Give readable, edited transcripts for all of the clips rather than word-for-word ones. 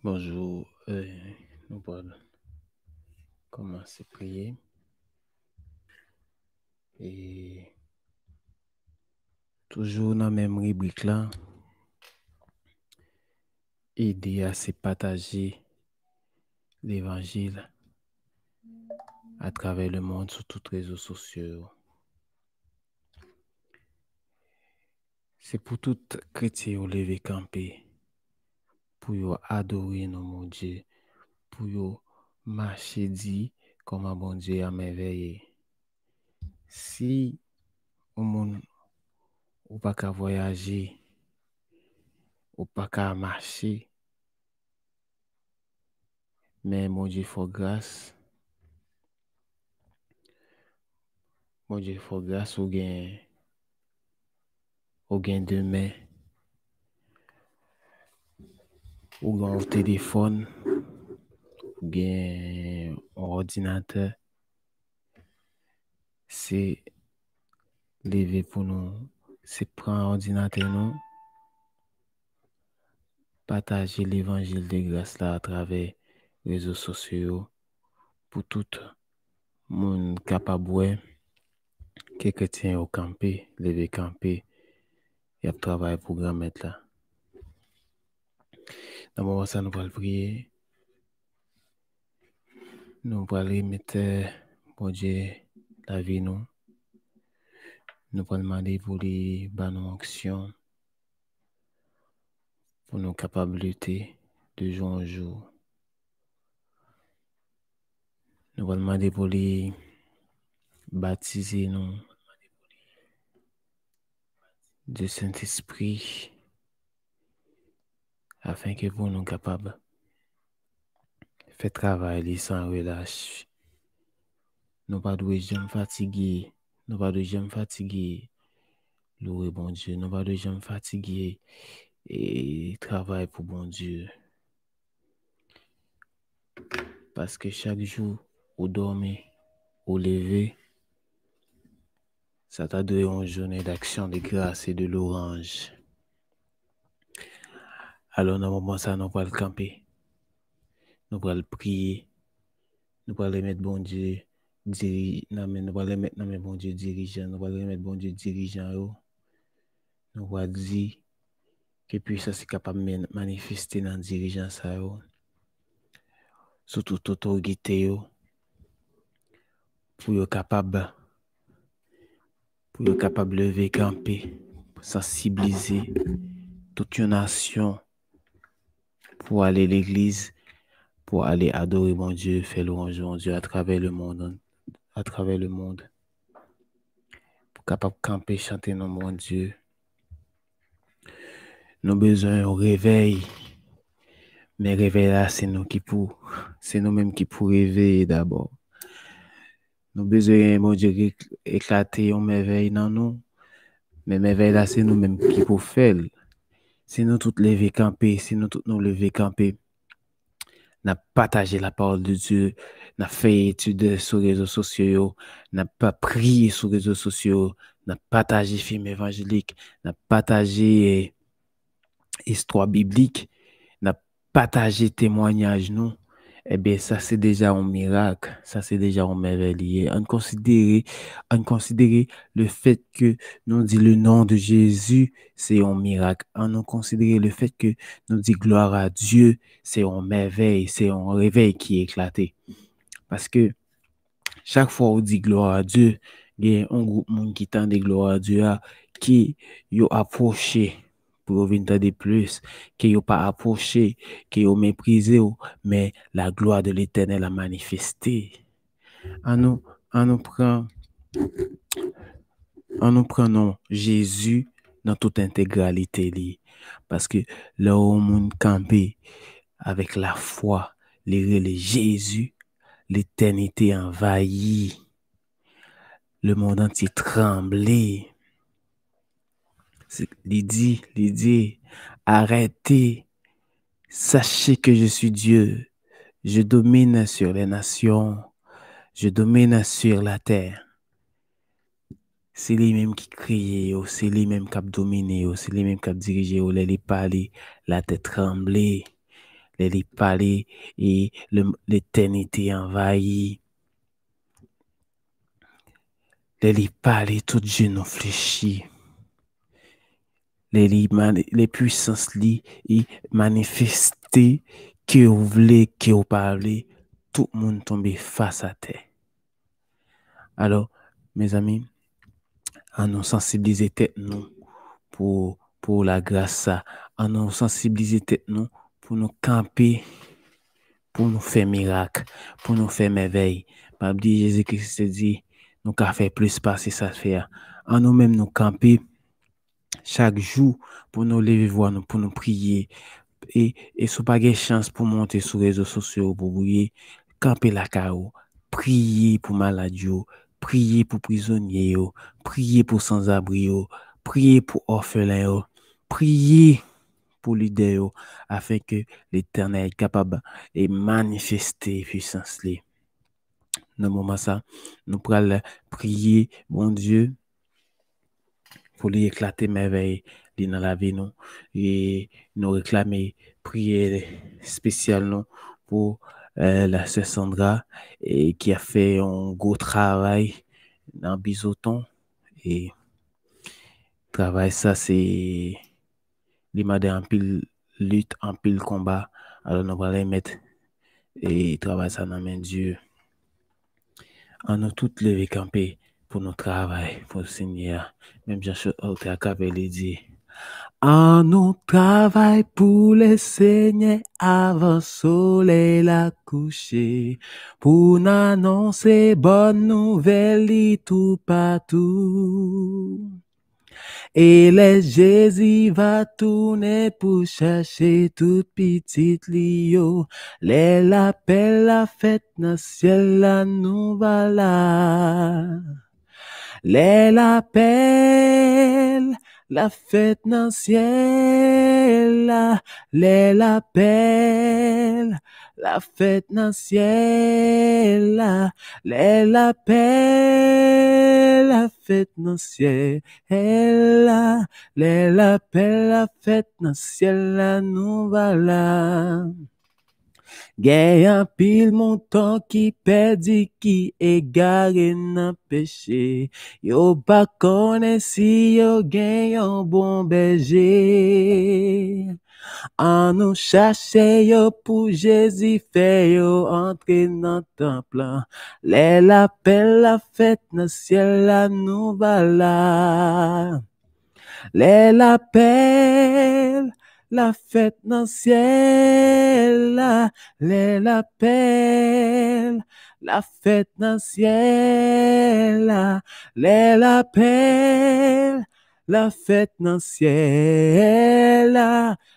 Bonjour, nous allons commencer à prier et toujours dans la même rubrique là, aider à se partager l'évangile à travers le monde sur tous les réseaux sociaux. C'est pour tout chrétien au lever camper, pour adorer nos mon Dieu, pour marcher dit comme un bon Dieu à merveille. Si au monde ou pas qu'à voyager, ou pas qu'à marcher, mais mon Dieu faut grâce. Mon Dieu faut grâce au gain demain, ou gain au téléphone, ou gain au ordinateur. C'est lever pour nous, c'est prendre ordinateur nous, partager l'évangile de grâce là à travers les réseaux sociaux pour tout le monde capable que chrétien au camper, lever camper et travailler pour grand mettre là. Dans le moment ça nous va le prier. Nous allons mettre bon Dieu la vie nous. Nous allons demander pour les bonnes actions, pour nos capacités de jour en jour. Nous allons demander pour les baptiser nous de Saint-Esprit afin que pour nous capables de faire travail sans relâche. Nous ne devons jamais fatiguer. Nous ne devons jamais fatiguer. Louer bon Dieu. Nous ne devons jamais fatiguer et travailler pour bon Dieu. Parce que chaque jour, au dormir, au lever, ça t'a donné une journée d'action de grâce et de louange. Alors, dans le moment ça, nous allons camper. Nous allons prier. Nous allons mettre bon Dieu dirigeant. Nous allons mettre bon Dieu dirigeant. Nous allons mettre bon Dieu dirigeant. Nous allons dire que puissance est capable de manifester dans le dirigeant ça. Surtout toute autorité. Pour être capable de lever camper. Sensibiliser toute une nation pour aller à l'église, pour aller adorer mon Dieu, faire louange mon Dieu à travers le monde, pour capable camper, chanter nos mon Dieu. Nous avons besoin d'un réveil, mais réveil là, c'est nous-mêmes qui pour réveiller d'abord. Nous avons besoin, mon Dieu, éclater un merveille dans nous, mais merveille là, c'est nous-mêmes qui pour faire. Si nous tous lever camper, si nous tous nous lever camper, n'a partagé la parole de Dieu, n'a fait études sur les réseaux sociaux, n'a pas prié sur les réseaux sociaux, n'a partagé film évangélique, n'a partagé histoire biblique, n'a partagé témoignage nous. Eh bien, ça c'est déjà un miracle, ça c'est déjà un merveille. On considère le fait que nous dit le nom de Jésus, c'est un miracle. On considère le fait que nous dit gloire à Dieu, c'est un merveille, c'est un réveil qui est éclaté. Parce que chaque fois on dit gloire à Dieu, il y a un groupe de monde qui tend de gloire à Dieu qui y approché pour venir de plus, qui n'ont pas approché, qui ont méprisé, mais la gloire de l'Éternel a manifesté. En nous prenons Jésus dans toute intégralité. Parce que là où on monde campé avec la foi, les Jésus, l'éternité envahit, le monde entier tremblé. Il dit, arrêtez, sachez que je suis Dieu, je domine sur les nations, je domine sur la terre. C'est lui-même qui crie, c'est lui-même qui a dominé, c'est lui-même qui a dirigé, les parler, la tête tremblée, les parler et l'éternité envahit. Les parler tout genou fléchi. Les puissances li et manifester que vous voulez, que vous parlez, tout le monde tombe face à terre. Alors, mes amis, à nous sensibiliser tête nous pour la grâce, à nous sensibiliser tête nous pour nous camper, pour nous faire miracle, pour nous faire merveille. Pas dire Jésus-Christ dit, nous qu'à faire plus passer ça faire. À nous-mêmes nous camper chaque jour pour nous lever voir nous, pour nous prier. Et si pas de chance pour monter sur les réseaux sociaux, pour prier, camper la carreau, prier pour maladies, prier pour prisonniers, prier pour sans-abri, prier pour orphelins, prier pour leaders, afin que l'Éternel est capable de manifester puissance. Dans le moment ça, nous pourrons prier, bon Dieu, pour lui éclater merveille dans la vie nous et nous réclamer prière spéciale nous pour la sœur Sandra et qui a fait un gros travail dans Bisoton et travail ça c'est les madame en pile lutte en pile combat alors nous allons mettre et travail ça dans main Dieu en nous toutes lever camper pour notre travail pour le Seigneur même Jean-Charles Capelli dit en nous travail pour le Seigneur avant soleil la coucher, pour annoncer bonne nouvelle tout partout. Et les Jésus va tourner pour chercher toute petite lio, les l'appel la fête dans ciel la nous voilà. Les l'appel la fête dans ciel, les l'appel, la fête dans ciel, les l'appel, la fête dans ciel, les l'appel, la fête dans ciel, nous voilà. Gay un pile montant qui perdit qui égaré nan péché. Yo pas connaît si yo gagne un bon berger. En nous chercher yo pour Jésus fait yo entrer dans temple. Les l'appel la fête dans ciel la nous voilà. Les l'appel la fête dans ciel, les l'appel, la fête dans ciel, les l'appel, la fête dans ciel,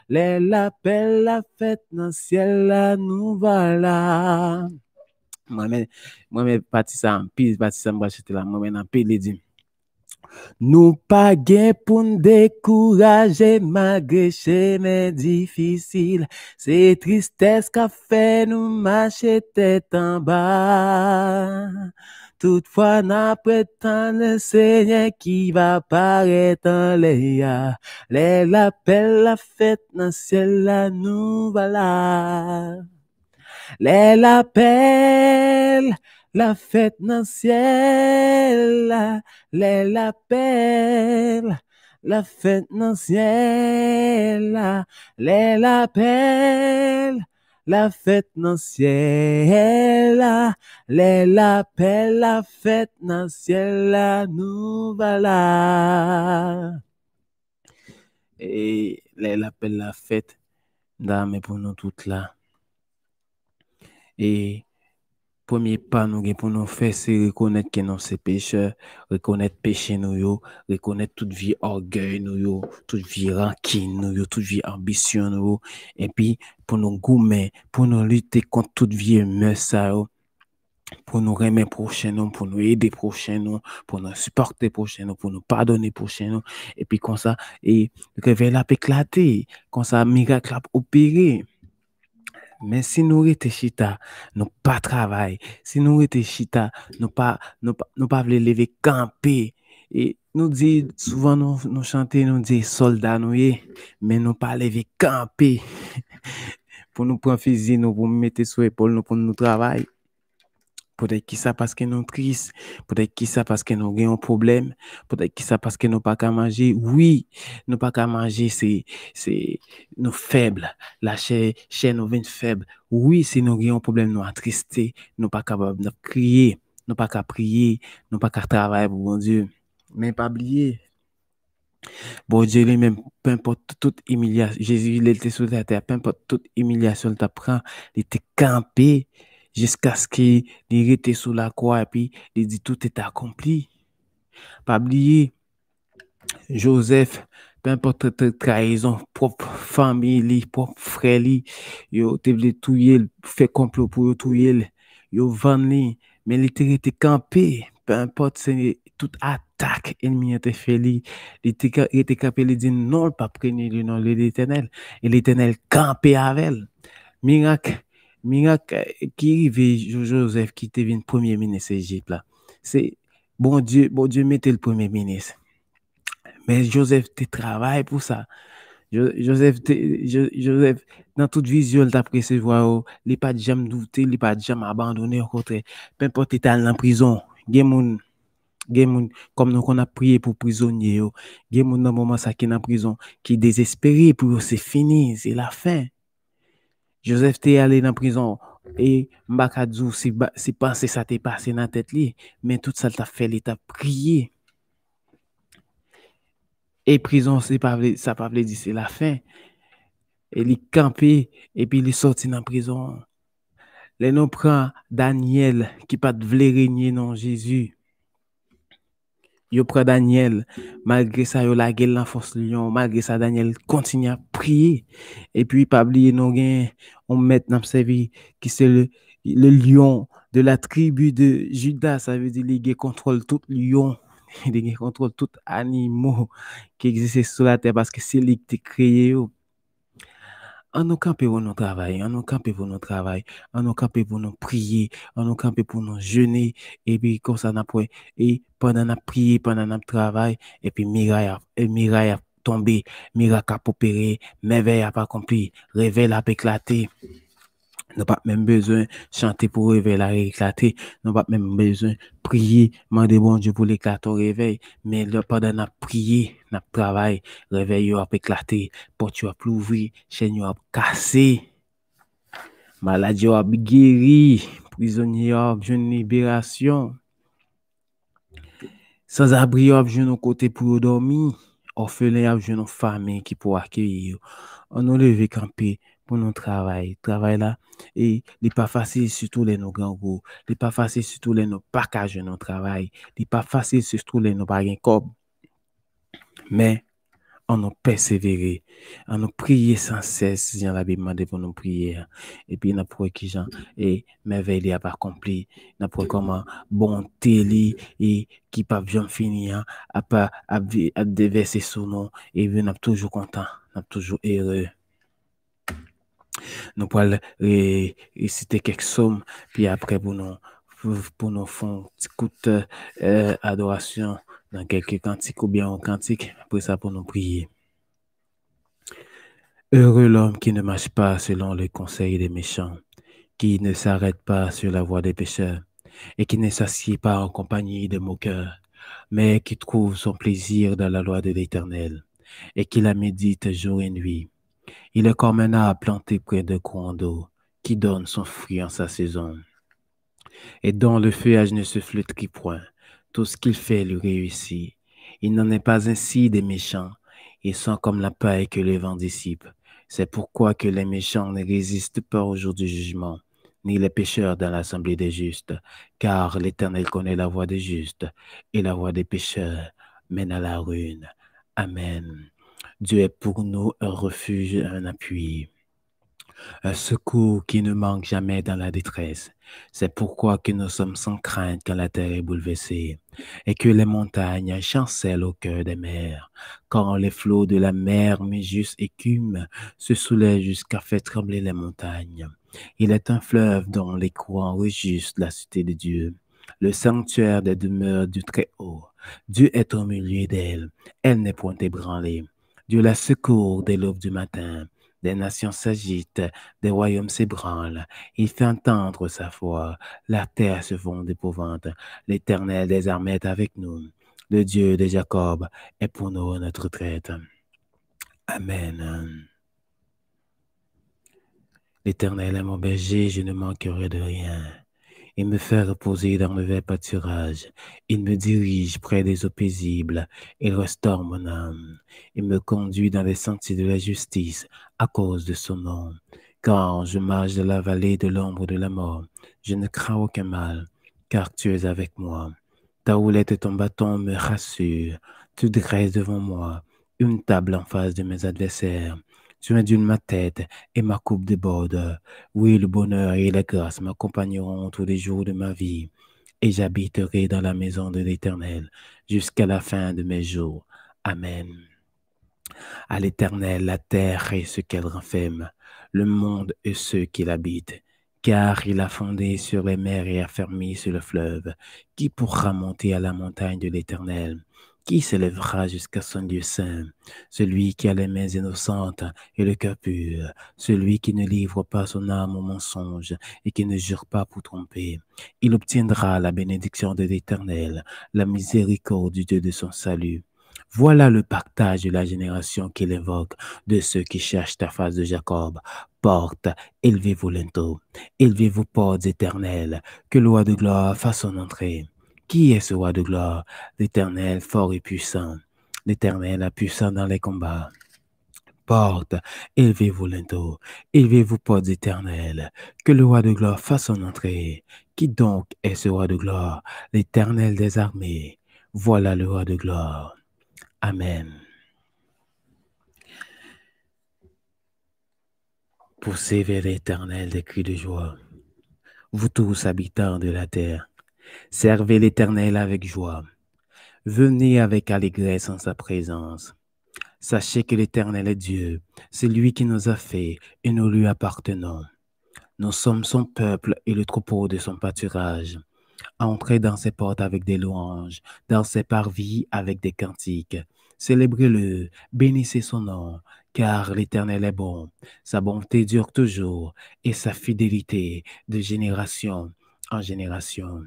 les l'appel, la fête dans ciel, nous voilà. Moi-même, parti ça en pile, parti ça, moi, j'étais là, moi-même, en pile, il dit. Nous pas gain pour nous décourager malgré chemin difficile. C'est tristesse qu'a fait nous marcher tête en bas. Toutefois, n'a prétend le Seigneur qui va paraître en l'air. Les l'appel la fête dans le ciel la nous voilà. Les l'appel la fête dans le ciel, les l'appel, la fête dans le ciel, les l'appel, la fête dans le ciel, les l'appel, la fête dans le ciel, nous voilà. Et les l'appel, la fête, mais pour nous toutes là. Et premier pas nous pour nous faire c'est reconnaître que nous sommes pécheurs, reconnaître péché nous, reconnaître toute vie orgueil nous, toute vie rancune nous, toute vie ambition nous, et puis pour nous gommer, pour nous lutter contre toute vie meurtre, pour nous remettre prochain nous, pour nous aider prochain nous, pour nous supporter prochain nous, pour nous pardonner prochain nous, et puis comme ça et réveil a éclaté, comme ça miracle a opéré. Mais si nous rete chita, nous pas travail. Si nous rete chita, nous pas lever camper. Et nous dit souvent nous chanter, nous dit soldats nous mais nous pas lever camper. pour nous prendre physique, nous pour nous mettre sur l'épaule, nous pour nous travailler. Peut-être que ça parce que nous triste, peut-être que ça parce que nous avons un problème, peut-être que ça parce que nous pas qu'à manger. Oui, nous pas qu'à manger, c'est nous faibles. La chair nous vient faible. Oui, si nous avons un problème, nous attristés, nous pas capables de crier, nous pas qu'à prier, nous pas qu'à travailler pour bon Dieu. Mais pas oublier. Bon Dieu lui-même, peu importe toute humiliation, Jésus, il était sur la terre, peu importe toute humiliation qu'il t'apprend, il était campé jusqu'à ce qu'il était sur la croix et puis il dit tout est accompli. Pas oublier, Joseph, peu importe toute trahison, propre famille, propre frère, yo te voulu tuer, fait complot pour tuer, yo vendre, mais il était campé, peu importe c'est toute attaque ennemi était fait il était campé, il dit non, pas prendre le nom de l'Éternel, et l'Éternel campé avec elle. Miracle qui arrive Joseph qui devient premier ministre d'Égypte là. C'est bon Dieu mettait le premier ministre. Mais Joseph te travaille pour ça. Joseph, dans toute vision, il recevoir, il n'est pas jamais douté, il n'est pas jamais abandonné, au contraire. Peu importe, il est allé en prison. Comme nous on a prié pour prisonniers, il y a des gens dans le moment qui sont en prison, qui désespérés pour c'est fini, c'est la fin. Joseph t'est allé dans la prison et Mbakadou, si pensé ça t'est passé dans la tête, mais tout ça t'a fait, il t'a prié. Et prison, ça pas veut dire c'est la fin. Et il est campé et puis il est sorti dans la prison. Les nous prend Daniel qui pas de vle régner non Jésus. Yo prend Daniel, malgré ça, yo la gueule dans force lion, malgré ça, Daniel continue à prier. Et puis, pas oublier, on met dans servi qui c'est le lion de la tribu de Judas, ça veut dire qu'il contrôle tout lion, il contrôle tout animal qui existe sur la terre parce que c'est lui qui a créé. On nous camper pour nous travailler, on nous camper pour nous travailler, on nous camper pour nous prier, on nous camper pour nous jeûner, et puis comme ça, et pendant nous prier, pendant nous travail, et puis miraille a tombé, miracle a opéré, merveille a pas accompli, réveil a éclaté. Nous pas même besoin de chanter pour réveil à éclater. Nous pas même besoin de prier, demander bon Dieu pour l'éclater au réveil. Mais là, pendant notre prier, notre travail, réveil a éclaté, porte a ouvrir, chaîne a cassé, maladie a guéri, prisonnier a une libération. Sans abri a un côté pour dormir, orphelin a une famille qui pour accueillir. On nous lever camper pour notre travail là et il pas facile surtout les nos grands gros, il pas facile surtout les nos packages notre travail, il pas facile surtout les nos pas gain cob. Mais on nous persévérer, on nous prier sans cesse, dans la Bible demande pour nous prier et puis n'a pour qui gens et merveille a pas accompli, n'a pour comment bonté li et qui pas jamais finir à pas à déverser son nom et n'a toujours content, n'a toujours heureux. Nous pourrons réciter quelques sommes, puis après pour nous faire un petit coup d'adoration dans quelques cantiques ou bien un cantique, après ça pour nous prier. Heureux l'homme qui ne marche pas selon les conseils des méchants, qui ne s'arrête pas sur la voie des pécheurs, et qui ne s'assied pas en compagnie des moqueurs, mais qui trouve son plaisir dans la loi de l'Éternel, et qui la médite jour et nuit. Il est comme un arbre planté près de courant d'eau, qui donne son fruit en sa saison, et dont le feuillage ne se flétrit point. Tout ce qu'il fait lui réussit. Il n'en est pas ainsi des méchants. Ils sont comme la paille que le vent dissipe. C'est pourquoi que les méchants ne résistent pas au jour du jugement, ni les pécheurs dans l'assemblée des justes, car l'Éternel connaît la voie des justes, et la voie des pécheurs mène à la ruine. Amen. Dieu est pour nous un refuge, un appui, un secours qui ne manque jamais dans la détresse. C'est pourquoi que nous sommes sans crainte quand la terre est bouleversée et que les montagnes chancellent au cœur des mers. Quand les flots de la mer, mais juste écume, se soulèvent jusqu'à faire trembler les montagnes. Il est un fleuve dont les courants rugissent la cité de Dieu, le sanctuaire des demeures du Très-Haut. Dieu est au milieu d'elle, elle n'est point ébranlée. Dieu la secourt dès l'aube du matin. Des nations s'agitent, des royaumes s'ébranlent. Il fait entendre sa voix. La terre se fond d'épouvante. L'Éternel des armées est avec nous. Le Dieu de Jacob est pour nous notre retraite. Amen. L'Éternel est mon berger, je ne manquerai de rien. Il me fait reposer dans le vert pâturage. Il me dirige près des eaux paisibles. Il restaure mon âme. Il me conduit dans les sentiers de la justice à cause de son nom. Quand je marche dans la vallée de l'ombre de la mort, je ne crains aucun mal, car tu es avec moi. Ta houlette et ton bâton me rassurent. Tu dresses devant moi une table en face de mes adversaires. Tu induis ma tête et ma coupe déborde. Oui, le bonheur et la grâce m'accompagneront tous les jours de ma vie, et j'habiterai dans la maison de l'Éternel jusqu'à la fin de mes jours. Amen. À l'Éternel, la terre et ce qu'elle renferme, le monde et ceux qui l'habitent. Car il a fondé sur les mers et affermi sur le fleuve. Qui pourra monter à la montagne de l'Éternel? Qui s'élèvera jusqu'à son Dieu saint? Celui qui a les mains innocentes et le cœur pur, celui qui ne livre pas son âme au mensonge et qui ne jure pas pour tromper. Il obtiendra la bénédiction de l'Éternel, la miséricorde du Dieu de son salut. Voilà le partage de la génération qu'il évoque de ceux qui cherchent ta face de Jacob. Porte, élevez-vous lento, élevez-vous portes éternelles, que le roi de gloire fasse son entrée. Qui est ce roi de gloire? L'Éternel fort et puissant, l'Éternel puissant dans les combats. Porte, élevez-vous lento, élevez-vous portes éternelles, que le roi de gloire fasse son entrée. Qui donc est ce roi de gloire? L'Éternel des armées. Voilà le roi de gloire. Amen. Poussez vers l'Éternel des cris de joie. Vous tous, habitants de la terre, servez l'Éternel avec joie. Venez avec allégresse en sa présence. Sachez que l'Éternel est Dieu, c'est lui qui nous a fait et nous lui appartenons. Nous sommes son peuple et le troupeau de son pâturage. Entrez dans ses portes avec des louanges, dans ses parvis avec des cantiques. Célébrez-le, bénissez son nom, car l'Éternel est bon. Sa bonté dure toujours et sa fidélité de génération en génération.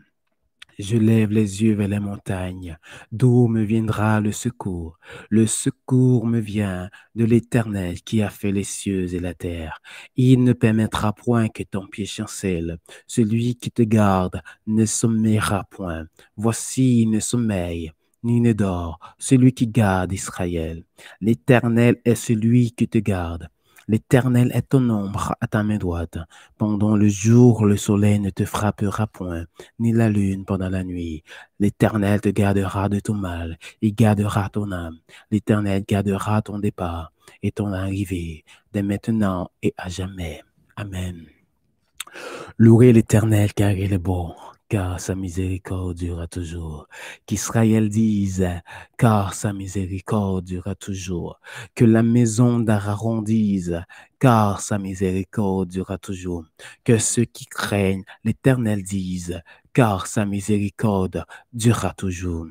Je lève les yeux vers les montagnes, d'où me viendra le secours. Le secours me vient de l'Éternel qui a fait les cieux et la terre. Il ne permettra point que ton pied chancelle. Celui qui te garde ne sommeillera point. Voici, il ne sommeille, ni ne dort, celui qui garde Israël. L'Éternel est celui qui te garde. L'Éternel est ton ombre à ta main droite. Pendant le jour, le soleil ne te frappera point, ni la lune pendant la nuit. L'Éternel te gardera de tout mal, il gardera ton âme. L'Éternel gardera ton départ et ton arrivée, dès maintenant et à jamais. Amen. Louez l'Éternel car il est bon, car sa miséricorde durera toujours. Qu'Israël dise, car sa miséricorde durera toujours. Que la maison d'Aaron dise, car sa miséricorde durera toujours. Que ceux qui craignent l'Éternel disent, car sa miséricorde durera toujours.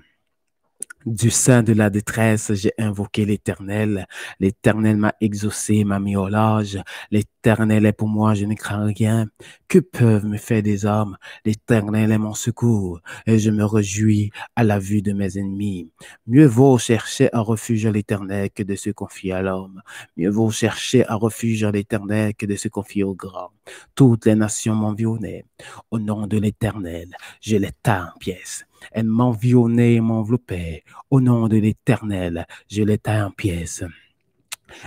Du sein de la détresse, j'ai invoqué l'Éternel. L'Éternel m'a exaucé, m'a mis au large. L'Éternel est pour moi, je ne crains rien. Que peuvent me faire des hommes? L'Éternel est mon secours et je me réjouis à la vue de mes ennemis. Mieux vaut chercher un refuge à l'Éternel que de se confier à l'homme. Mieux vaut chercher un refuge à l'Éternel que de se confier au grand. Toutes les nations m'environnaient. Au nom de l'Éternel, je les tins en pièces. Elles m'environnaient et m'enveloppaient. Au nom de l'Éternel, je les taille en pièces.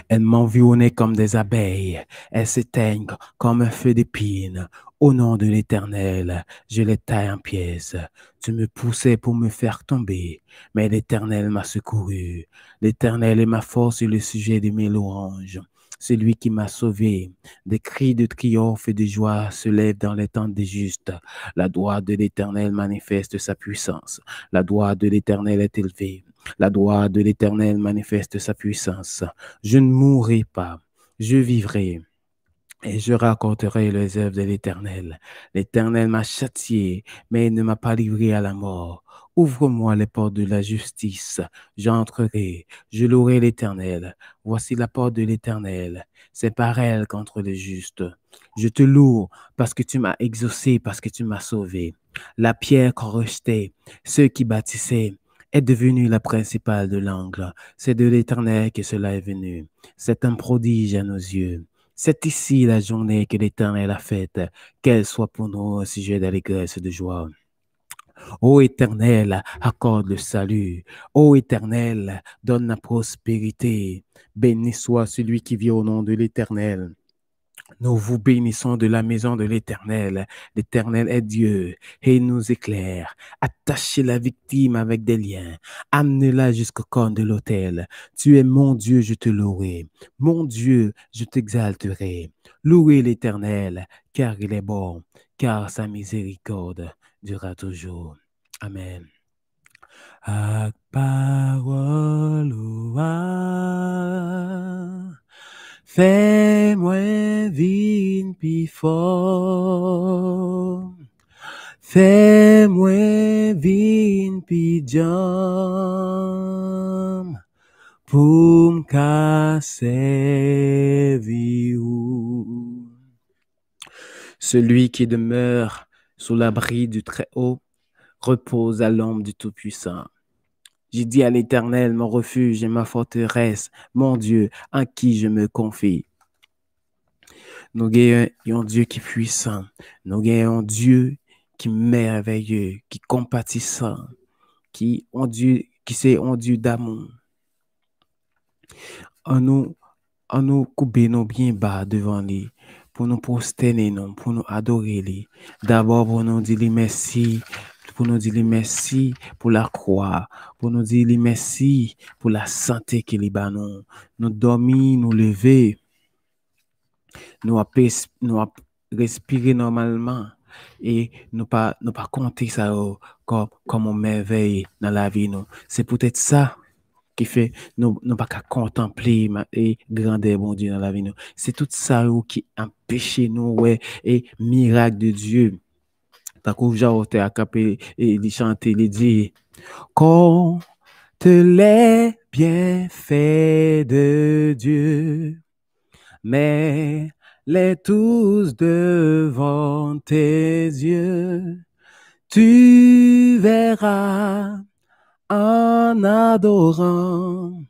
Elles m'environnaient comme des abeilles. Elles s'éteignent comme un feu d'épine. Au nom de l'Éternel, je les taille en pièces. Tu me poussais pour me faire tomber, mais l'Éternel m'a secouru. L'Éternel est ma force et le sujet de mes louanges. Celui qui m'a sauvé. Des cris de triomphe et de joie se lèvent dans les tentes des justes. La droite de l'Éternel manifeste sa puissance. La droite de l'Éternel est élevée. La droite de l'Éternel manifeste sa puissance. Je ne mourrai pas, je vivrai. Et je raconterai les œuvres de l'Éternel. L'Éternel m'a châtié, mais il ne m'a pas livré à la mort. Ouvre-moi les portes de la justice. J'entrerai, je louerai l'Éternel. Voici la porte de l'Éternel. C'est par elle qu'entre les justes. Je te loue parce que tu m'as exaucé, parce que tu m'as sauvé. La pierre qu'on rejetait, ceux qui bâtissaient, est devenue la principale de l'angle. C'est de l'Éternel que cela est venu. C'est un prodige à nos yeux. C'est ici la journée que l'Éternel a faite, qu'elle soit pour nous un sujet d'allégresse et de joie. Ô Éternel, accorde le salut. Ô Éternel, donne la prospérité. Béni soit celui qui vit au nom de l'Éternel. Nous vous bénissons de la maison de l'Éternel. L'Éternel est Dieu et il nous éclaire. Attachez la victime avec des liens. Amenez-la jusqu'au corps de l'autel. Tu es mon Dieu, je te louerai. Mon Dieu, je t'exalterai. Louez l'Éternel, car il est bon, car sa miséricorde durera toujours. Amen. Ak parole fais-moi vin pi fort. Fais-moi vin pi jam pour m'casser viou. Celui qui demeure sous l'abri du Très-Haut repose à l'ombre du Tout-Puissant. J'ai dit à l'Éternel, mon refuge et ma forteresse, mon Dieu, en qui je me confie. Nous avons un Dieu qui est puissant. Nous avons un Dieu qui est merveilleux, qui est compatissant, qui est un Dieu d'amour. En nous couper nos bien bas devant lui, pour nous prosterner, pour nous adorer lui. D'abord pour nous dire merci, pour nous dire merci pour la croix, pour nous dire merci pour la santé qu'il est nous. Nous dormir, nous lever, nous respirer normalement et nous pas compter ça comme une merveille dans la vie nous. C'est peut-être ça qui fait nous pas qu'à contempler et grandeur bon Dieu dans la vie nous. C'est tout ça qui empêche nous ouais et miracle de Dieu. Tant que j'ai à caper et de chanter, il dit compte les bienfaits de Dieu, mais les tous devant tes yeux, tu verras en adorant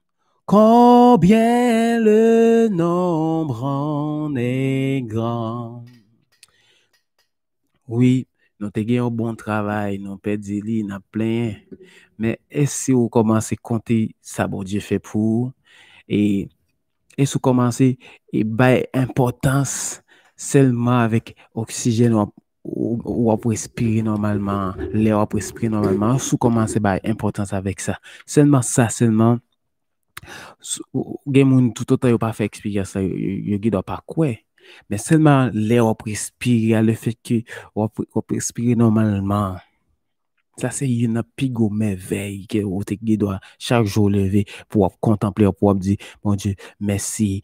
combien le nombre en est grand. Oui, nous avons un bon travail, nous perdu li, nous plein. Mais est-ce que vous commencez à compter ça bon Dieu fait pour et est-ce que vous commencez à bailler importance seulement avec oxygène ou respirer normalement, l'air respirer normalement, si vous commencez à bailler importance avec ça. Seulement ça, seulement gen tout autant pas fait explication ça, yo doit pas quoi. Mais seulement l'air respirer, le fait que on respirer normalement. Ça, c'est une plus grosse merveille que vous doit chaque jour lever pour contempler, pour dire, mon Dieu, merci,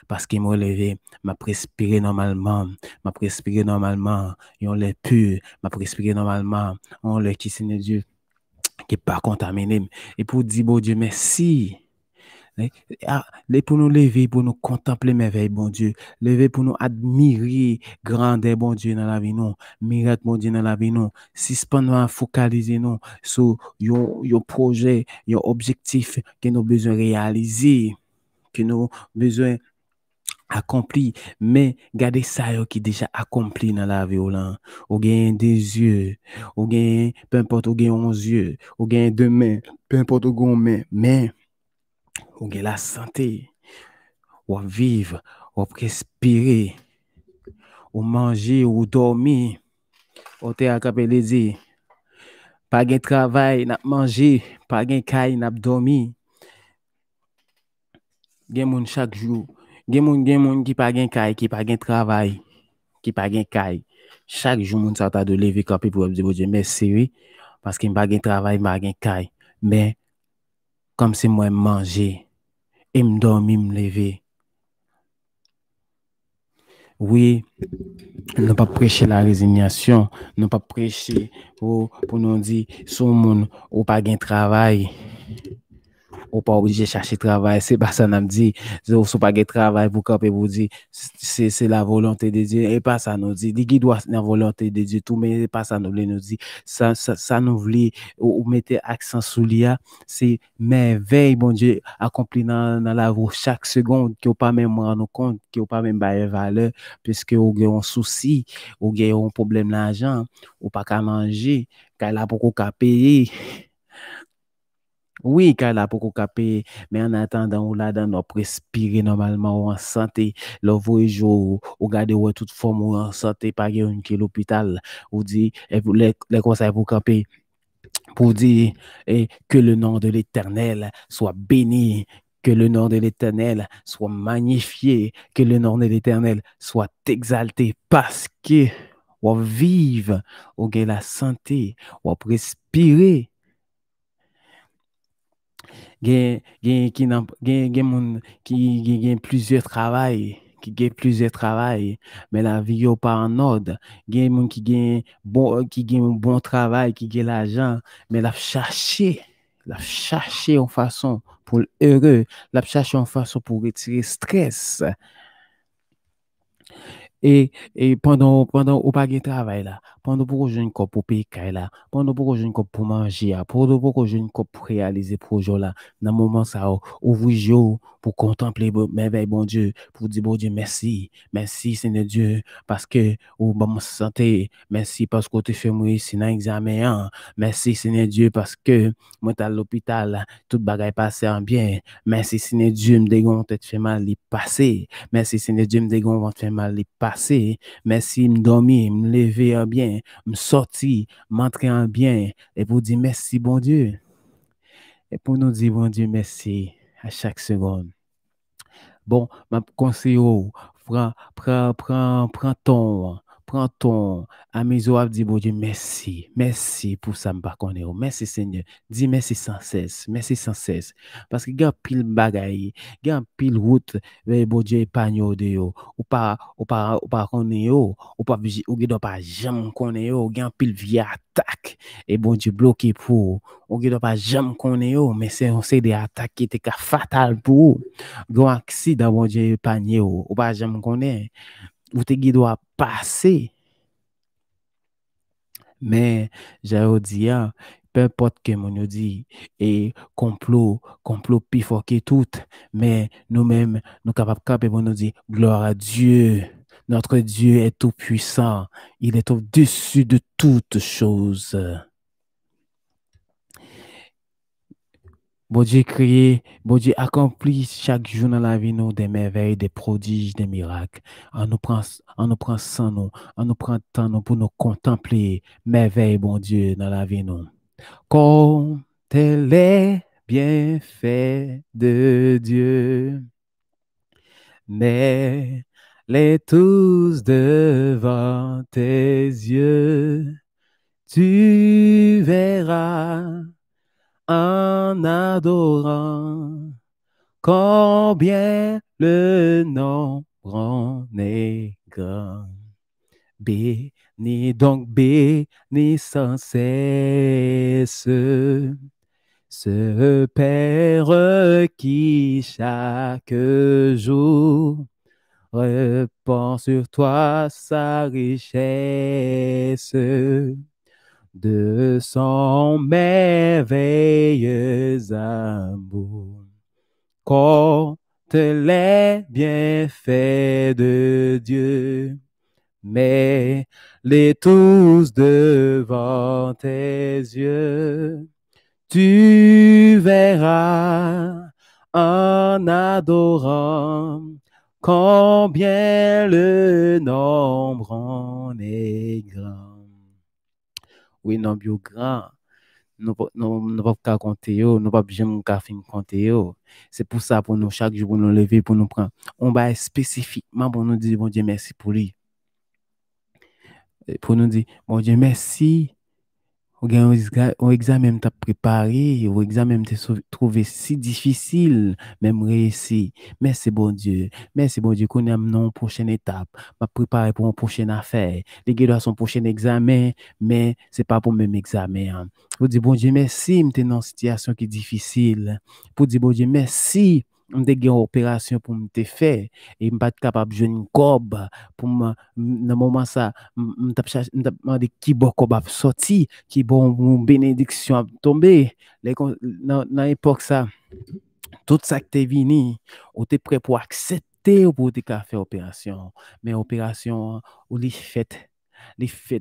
parce qu'il m'a levé, m'a respirer normalement, on l'est pur, m'a respirer normalement, on l'est qui c'est Dieu, qui n'est pas contaminé. Et pour dire, bon Dieu, merci. Pour nous lever, pour nous contempler merveille, bon Dieu. Lever pour nous admirer grandeur, bon Dieu, dans la vie, non. Miracle, bon Dieu, dans la vie, non. Suspendons, focaliser, non, sur un projet, un objectif que nous besoin réaliser, que nous besoin accompli, mais gardez ça qui déjà accompli dans la vie, ou gain des yeux, ou gain, peu importe, ou gain 11 yeux, ou gain 2 mains, peu importe, ou gain main, mais ou gain la santé, ou vivre, ou respirer, ou manger, ou dormir, ou te acapé les dire, pas gain travail, n'a manger, pas gain caille, n'a dormir, gain moun chaque jour, gain moun qui pas gain caille, qui pas gain travail, qui pas gain caille. Chaque jour, moun sa ta de lever camper pour dire, Dieu, merci, oui, parce qu'il pas gain travail, pas gain caille. Mais, comme c'est moi manger, et me dormir, me lever. Oui, nous pas prêcher la résignation, nous pas prêcher pour nous dire, son monde, ou pas gain travail. Ou pas obligé de chercher travail. C'est pas ça, nous dit. Ou pas de travail pour camper, vous dire, c'est la volonté de Dieu. Et pas ça, nous dit. Qui doit la volonté de Dieu, tout, mais pas ça, nous dit. Ça nous voulait, ou mettez accent sur l'IA, c'est merveille, bon Dieu, accompli dans la vie chaque seconde, qui n'a pas même rendre compte, qui n'a pas même bailler valeur, puisque vous avez un souci, vous avez un problème d'argent, ou pas qu'à manger, qu'à la pour qu'à payer. Oui, car là, pour qu'on paye, mais en attendant, on l'a dans notre respirer normalement ou en santé, le voyage ou garder ou toute forme ou en santé, pas une qui l'hôpital, ou dit, et les conseils pour camper, pour dire que le nom de l'Éternel soit béni, que le nom de l'Éternel soit magnifié, que le nom de l'Éternel soit exalté, parce que on vive, on gagne la santé, on respirer. Gen moun qui gen plusieurs travail, mais la vie yo pas en ordre. Gen moun qui gen un bon travail, qui gen l'argent, mais la chercher en façon pour heureux, la chercher en façon pour retirer stress. Et pendant ou pas de travail là, pendant pour jeune corps pour payer là, pendant pour jeune corps pour manger, pendant pour jeune corps pour réaliser projet là, dans le moment ça, ouvrir jour pour contempler merveille bon Dieu, pour dire bon Dieu merci, merci Seigneur Dieu, parce que ou bon santé, merci parce que tu fais moi ici dans l'examen, merci Seigneur Dieu parce que moi à l'hôpital, tout bagaille passé en bien, merci Seigneur Dieu, me dégon tête fait mal, il passé, merci Seigneur Dieu, me dégon fait mal, il passé, merci me dormir, me lever en bien, me sortir, m'entrer en bien, et pour dire merci bon Dieu, et pour nous dire bon Dieu merci à chaque seconde. Bon, ma conseil, prends ton, à mes oreilles, dis bon Dieu, merci, merci pour ça, m'pas connaît, merci Seigneur, dis merci sans cesse, merci sans cesse, parce que il y a pile bagaille, il y a pile route, bon Dieu, épargne de yo, ou pas connaît yo, ou doit pas jamais connaît yo, il y a pile via attaque, et bon Dieu, bloqué pour, ou doit pas jamais connaît yo, mais c'est des attaques qui étaient fatales pour gon accident bon Dieu épargné ou pas jamais connaît ou te doit passer mais j'ai dit peu importe que mon dit et complot plus fort que tout mais nous-mêmes nous capables pour nous dire gloire à Dieu. Notre Dieu est tout puissant, il est au-dessus de toutes choses. Bon Dieu créé, bon Dieu accomplit chaque jour dans la vie nous des merveilles, des prodiges, des miracles. On nous prend sans nous, on nous prend temps nous pour nous contempler merveilles, bon Dieu, dans la vie nous. Comme tel est bien fait de Dieu, mais les tous devant tes yeux, tu verras en adorant combien le nombre en est grand. Bénis donc, bénis sans cesse ce Père qui chaque jour répand sur toi sa richesse de son merveilleux amour. Quand les bienfaits de Dieu, mais les tous devant tes yeux, tu verras en adorant combien le nombre en est grand. Oui, non, bio grand. Nous ne pouvons pas compter, nous ne pouvons pas jamais compter. C'est pour ça, pour nous, chaque jour, pour nous lever, pour nous prendre. On va spécifiquement pour nous dire, bon Dieu, merci pour lui. Pour nous dire, bon Dieu, merci. Ou gen un examen t'a préparé, ou examen t'a trouvé si difficile, même réussi. Merci bon Dieu. Merci bon Dieu qu'on aime non prochaine étape. M'a préparé pour une prochaine affaire. Les gars son prochain examen, mais c'est pas pour le même examen. Hein. Pour dire bon Dieu merci, m'étais dans une situation qui est difficile. Pour dire bon Dieu merci. M'te gen opération pour m'te faire et m'pas capable de jouer une cob pour dans moment ça m't'a demandé qui bon cob a sorti qui bon bénédiction a tombé dans l'époque ça tout ça qui t'est venu ou t'es prêt pour accepter ou pour te faire opération mais opération ou les fêtes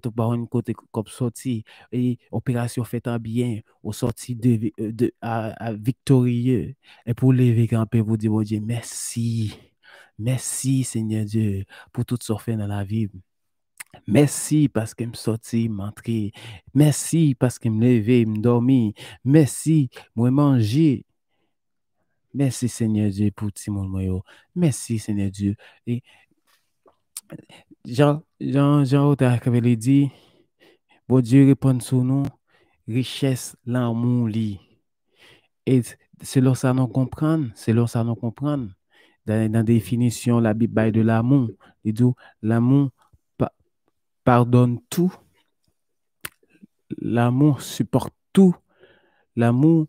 ou par une côté comme sorti et opération faite en bien ou sorti à victorieux et pour lever camper vous dire bon Dieu merci merci Seigneur Dieu pour tout ce fait dans la vie. Merci parce que me sorti, m'entré. Merci parce que me levé, me dormi. Merci, moi manger. Merci Seigneur Dieu pour tout mon moyo. Merci Seigneur Dieu. Et Jean Otakaveli dit, bon Dieu répond sur nous, richesse, l'amour, li. Et selon ça nous comprendre, selon ça nous comprendre, dans la définition, la Bible parle de l'amour. Il dit, l'amour pardonne tout, l'amour supporte tout, l'amour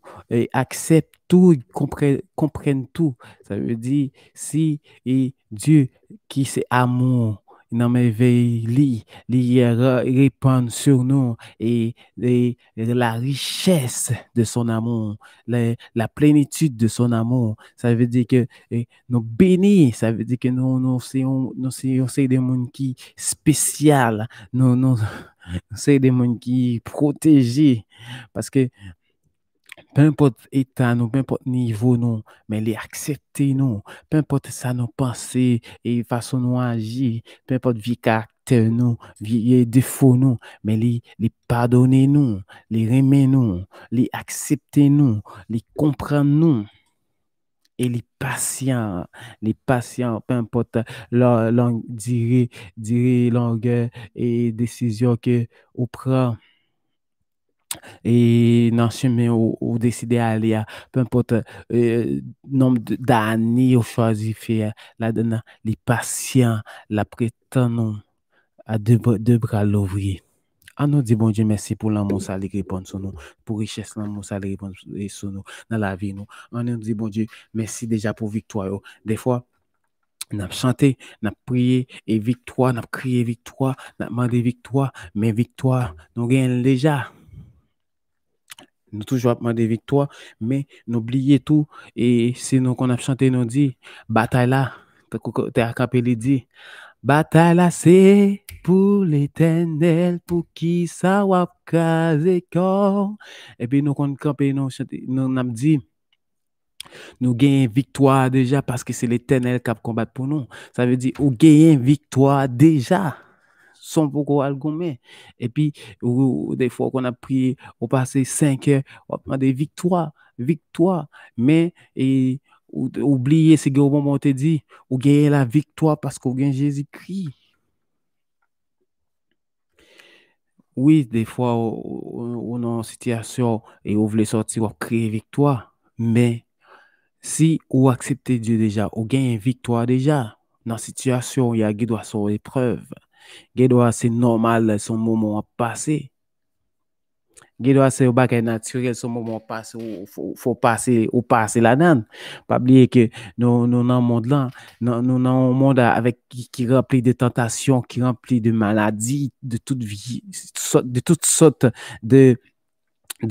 accepte tout, comprenne tout. Ça veut dire, si et Dieu qui c'est amour, il merveille, il répand sur nous et la richesse de son amour, la plénitude de son amour. Ça veut dire que nous bénis, ça veut dire que nous c'est des gens qui spécial, nous c'est des gens qui protégés parce que peu importe état nous, peu importe niveau nous, mais les accepter nous, peu importe ça nous penser et façon nous agir, peu importe vie caractère nous, vie défaut nous, mais les pardonner nous, les aimer nous, les accepter nous, les comprendre nous. Et les patients, peu importe leur durée, longueur et décision que vous prenez et dans le chemin où décider d'aller, peu importe nombre d'années ou choisi faire là-dedans, les patients, la prétendent à deux bras l'ouvrier. On nous dit bon Dieu merci pour l'amour ça les répond sur nous, pour richesse l'amour ça les répond sur nous dans la vie nous. On nous dit bon Dieu merci déjà pour victoire. Des fois on a chanté, on a prié et victoire, on a crié victoire, on a demandé victoire, mais victoire nous gagnons déjà. Nous toujours demander victoire, mais n'oubliez tout. Et c'est nous qu'on a chanté, nous dit, bataille là, t'as capé dit, bataille là, c'est pour l'éternel, pour qui ça va caser corps. Et puis nous qu'on campé, nous chanté, nous avons dit, nous gagnons victoire déjà parce que c'est l'éternel qui a combattu pour nous. Ça veut dire, nous gagnons victoire déjà sans beaucoup algomé. Et puis, des fois qu'on a prié, on passé 5 heures, on a demandé victoire, victoire. Mais, oubliez, c'est au moment où on te dit, ou gagner la victoire parce qu'on gagne Jésus-Christ. Oui, des fois, on est en situation et on veut sortir, on créer victoire. Mais, si on accepte Dieu déjà, on gagne victoire déjà. Dans la situation, il y a qui doit son épreuve. Guédois, c'est normal, son moment a passé. Guédois, c'est un bagage naturel, son moment passé, faut passer, ou passer la donne. Pas oublier que nous dans le monde là, nous dans un monde avec qui rempli de tentations, qui rempli de maladies, de toute vie, de toutes sortes de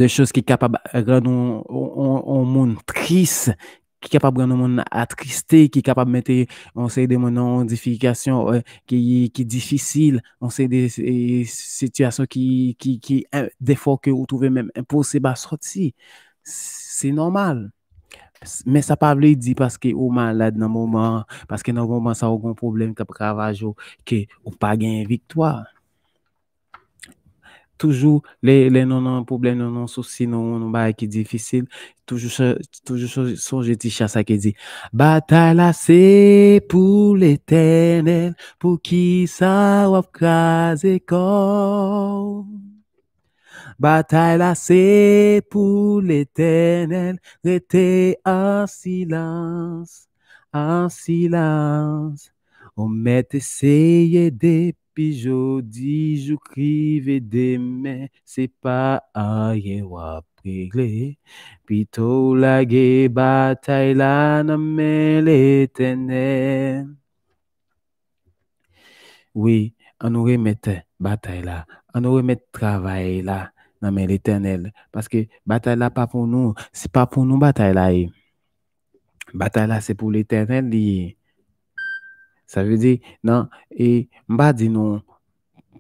choses qui sont capables de rendre un monde triste, qui est capable de rendre un monde attristé, qui est capable de mettre on sait des moments en difficulté qui difficile, on sait des situations qui des fois que vous trouvez même impossible à sortir. C'est normal. Mais ça pas veut dire parce que vous malade dans le moment, parce que dans le moment ça a un problème qui ravage que vous pas gagné victoire. Toujours les non problèmes non soucis non bail qui difficile toujours songer petit ça qui dit bataille là c'est pour l'éternel pour qui ça va craser corps Bataille là, c'est pour l'éternel. Restez en silence, en silence. On met essayer depuis jeudi, je crive demain, c'est pas rien à régler. Plutôt la guerre bataille là, non mais l'éternel. Oui, on nous remet bataille là, on nous remet travail là, non mais l'éternel. Parce que bataille là, pas pour nous, c'est pas pour nous bataille là. Bataille là, c'est pour l'éternel. Ça veut dire, non, et m'a dit non,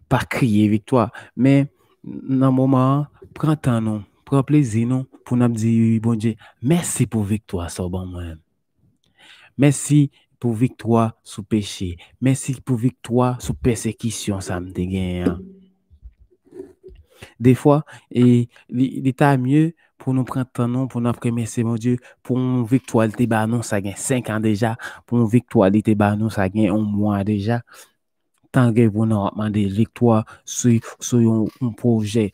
pas crier victoire, mais dans le moment, prends temps, non, prends plaisir, non, pour nous dire, bon Dieu, merci pour victoire, ça, bon, moi. Merci pour victoire sous péché. Merci pour victoire sous persécution, ça me dégaine. Des fois, et l'état mieux pour nous prendre temps, non, pour nous remercier, mon Dieu, pour une victoire, l'été non, ça gagne 5 ans déjà. Pour une victoire, l'été non, ça gagne un mois déjà. Tant que vous nous demandez victoire sur un projet.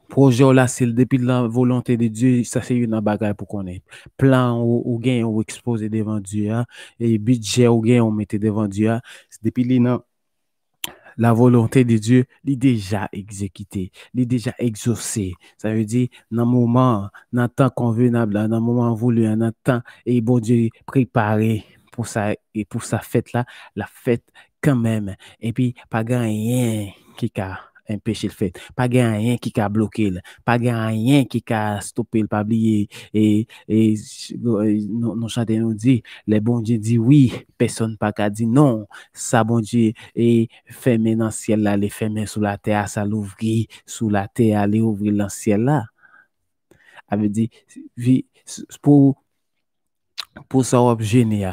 Projet là, c'est depuis la volonté de Dieu, ça c'est une bagarre pour qu'on ait. Plan ou gain ou exposé devant Dieu, hein, et budget ou gain ou mettez devant Dieu, hein, depuis la volonté de Dieu, il est déjà exécuté, il est déjà exaucé. Ça veut dire, dans le moment, dans le temps convenable, dans le moment voulu, dans le temps, et bon Dieu préparé pour ça, et pour sa fête là, la fête quand même. Et puis, pas rien qui a empêché le fait, pas rien qui a bloqué, pas rien qui a stoppé le pas oublier. Et nos chanteurs nous dit, les bon Dieu dit oui, personne pas qu'à dire non. Ça, bon Dieu, et fermer dans le ciel là, les fermer sous la terre, ça l'ouvrir sous la terre, aller ouvrir dans le ciel là. Avait dit, pour, pour ça, on gêné.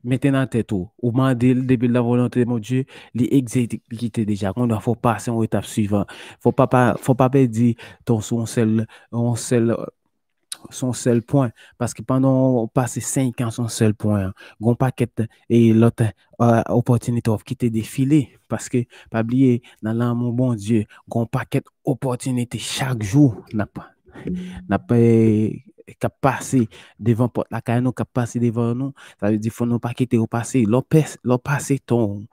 Mettez dans tête ou mandez depuis la volonté de mon Dieu, les exécuter déjà. On doit faut passer en étape suivante. Faut pas perdre ton son seul point. Parce que pendant on passe 5 ans son seul point, on paquet et l'autre opportunité qui te défilé. Parce que, pas oublier, dans l'amour bon Dieu, on paquet opportunité chaque jour. N'a pas qu'à passer devant porte la caille, nous qu'à passer devant nous. Ça veut dire faut nous pas quitter au passé. L'on passer ton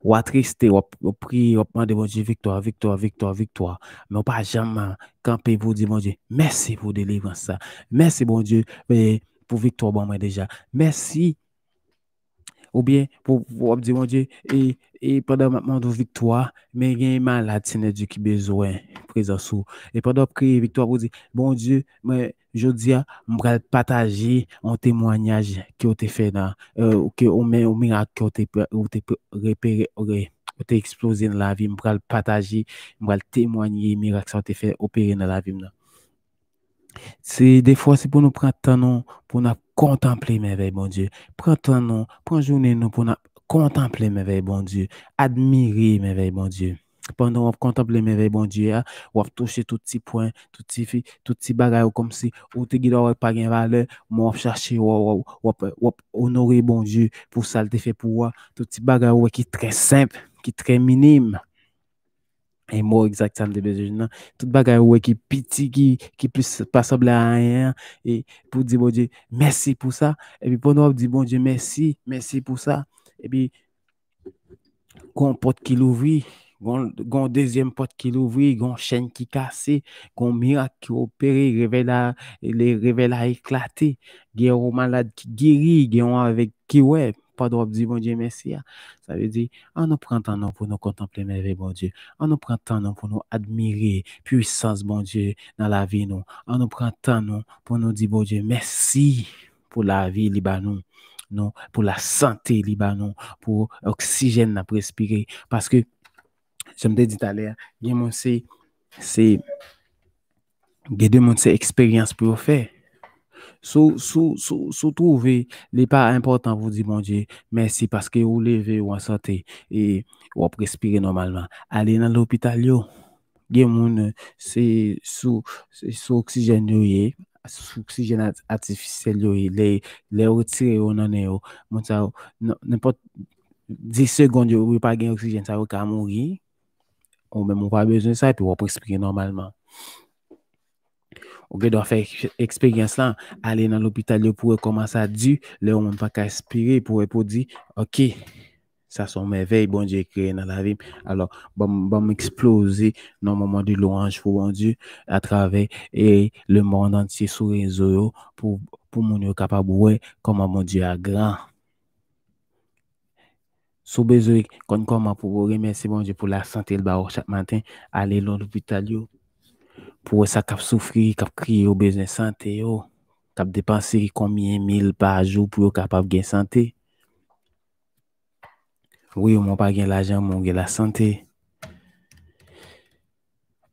ou attristé, ou prier, ou demander bon Dieu victoire, victoire, victoire, victoire. Mais on pas jamais camper pour dire bon Dieu, merci pour délivrance ça. Merci bon Dieu pour victoire bon moi déjà. Merci ou bien pour dire mon Dieu et pendant maintenant de victoire mais il y a un malade c'est Dieu qui besoin présence ou et pendant prier victoire pour dire bon Dieu mais je dis on va partager un témoignage qui a été fait dans que on met au miracle qui a été repéré été explosé dans la vie on va partager on va témoigner miracle qui a été fait opérer dans la vie. C'est des fois, c'est pour nous prendre temps, non, pour nous contempler merveille, bon Dieu. Prends temps, non, prends journée, non, pour nous contempler merveille, bon Dieu. Admirer merveille, bon Dieu. Pendant qu'on contemple merveille, bon Dieu, on va toucher tout petit point, tout petit bagage, comme si, ou te guide, pas de valeur, on va chercher, on va honorer, bon Dieu, pour ça, le fait pour moi, tout petit bagage, qui est très simple, qui est très minime. Et moi, exactement, de besoin. Tout bagage ouais, qui petit, qui plus pas semble à rien. Et pour dire, bon Dieu, merci pour ça. Et puis, pour nous dire, bon Dieu, merci, merci pour ça. Et puis, qu'on porte qui l'ouvrit, qu'on deuxième porte qui l'ouvrit, qu'on chaîne qui cassée, qu'on miracle qui opéré, les révèle à éclater, qu'on malade qui guérit, qu'on avec qui ouais. Pas de dire, bon Dieu, merci. Ça veut dire, on nous prend temps pour nous contempler, merveille, bon Dieu. On nous prend temps pour nous admirer, puissance, bon Dieu, dans la vie, nous. On nous prend temps pour nous dire, bon Dieu, merci pour la vie, Libanon. Non, pour la santé, Libanon, pour l'oxygène à respirer. Parce que, je me dit tout à l'heure, il y a des expériences pour faire. Sous trouver les pas importants vous dire mon Dieu merci parce que vous levez ou en santé et vous respirez normalement aller dans l'hôpital yo c'est sous oxygène sous oxygène artificiel les retirer on en est mon ça n'importe 10 secondes vous pas gain oxygène ça va mourir ou même on pas besoin de ça, et puis on peut respirer normalement. Ou doit faire expérience là, aller dans l'hôpital pour commencer à dire, là, on ne peut pas respirer pour dire, OK, ça sont merveilles, bon Dieu créé dans la vie. Alors, bon exploser dans le moment de louange pour bon Dieu à travers et le monde entier sur les réseaux pour mon capable de voir comment mon Dieu est grand. Si vous besoin comment pour vous remercier bon Dieu pour la santé le bar chaque matin, aller dans l'hôpital pour ça cap souffrir, cap crier au besoin de santé cap dépenser combien mille par jour pour être capable de santé. Oui, on pas gain l'argent, on gain la santé.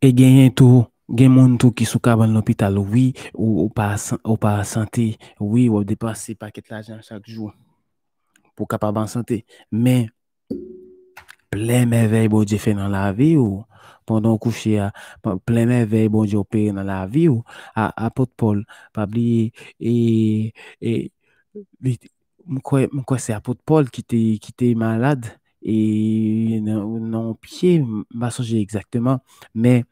Et gain tout, gain moun tout qui sous cabane l'hôpital, oui, ou pas santé, oui, ou dépenser paquet l'argent chaque jour pour capable en santé. Mais plein merveille bon Dieu fait dans la vie ou pendant coucher à plein merveille bon Dieu opère dans la vie ou apôtre Paul pas oublier et moi c'est apôtre Paul qui était malade et non pied m'a songé exactement mais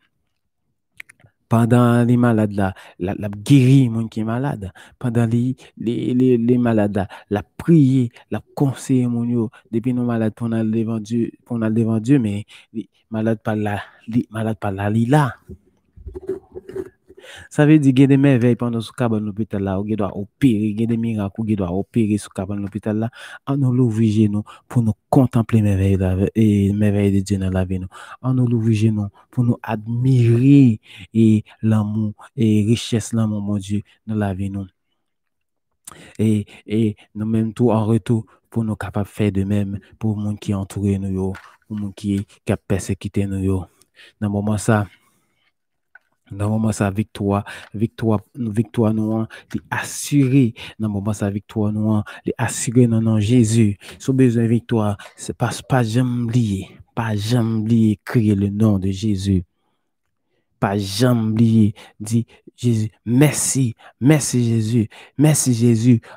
pendant les malades là, la guéri monde qui est malade. Pendant les malades là, la prier, la conseiller mon yo. Depuis nos malades pour aller devant Dieu, mais les malades pas là, là. Ça veut dire qu'il y a des merveilles pendant ce cabane l'hôpital là, il doit opérer, il y a des miracles qui doit opérer ce cabane l'hôpital là. On nous l'ouvre nous pour nous contempler et merveilles de Dieu dans la vie nous. On nous l'ouvre nous pour nous admirer et l'amour et richesse l'amour mon Dieu dans la vie nous. Et nous même tout en retour pour nous capables de faire de même pour les gens qui entourent nous, pour les gens qui persécutent nous. Dans le moment ça, victoire nous est assurée. Dans le moment ça, victoire nous est assurée dans nom Jésus. Si besoin de victoire, c'est pas jamais oublier crier le nom de Jésus. Pas jamais oublier dire Jésus, merci Jésus,